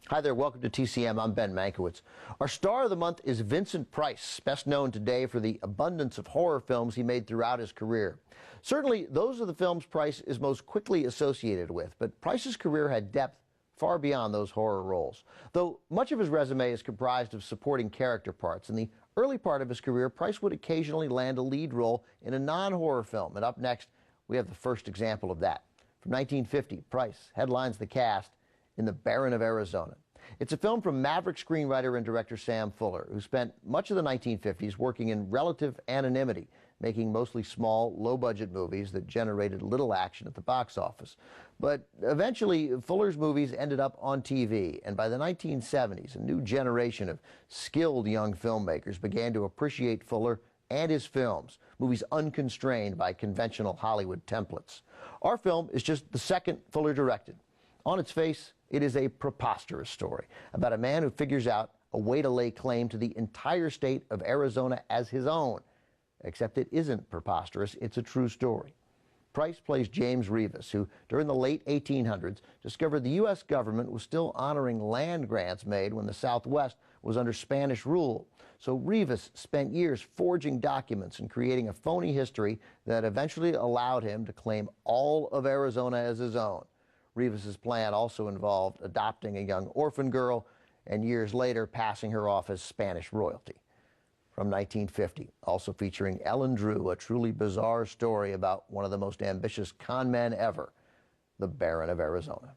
Hi there, welcome to TCM. I'm Ben Mankiewicz. Our star of the month is Vincent Price, best known today for the abundance of horror films he made throughout his career. Certainly, those are the films Price is most quickly associated with, but Price's career had depth far beyond those horror roles. Though much of his resume is comprised of supporting character parts, in the early part of his career, Price would occasionally land a lead role in a non-horror film. And up next, we have the first example of that. From 1950, Price headlines the cast in The Baron of Arizona. It's a film from maverick screenwriter and director Sam Fuller, who spent much of the 1950s working in relative anonymity, making mostly small, low-budget movies that generated little action at the box office. But eventually, Fuller's movies ended up on TV, and by the 1970s, a new generation of skilled young filmmakers began to appreciate Fuller and his films, movies unconstrained by conventional Hollywood templates. Our film is just the second Fuller directed. On its face, it is a preposterous story about a man who figures out a way to lay claim to the entire state of Arizona as his own. Except it isn't preposterous, it's a true story. Price plays James Rivas, who during the late 1800s discovered the U.S. government was still honoring land grants made when the Southwest was under Spanish rule. So Rivas spent years forging documents and creating a phony history that eventually allowed him to claim all of Arizona as his own. Rivas's plan also involved adopting a young orphan girl and years later passing her off as Spanish royalty. From 1950, also featuring Ellen Drew, a truly bizarre story about one of the most ambitious con men ever, the Baron of Arizona.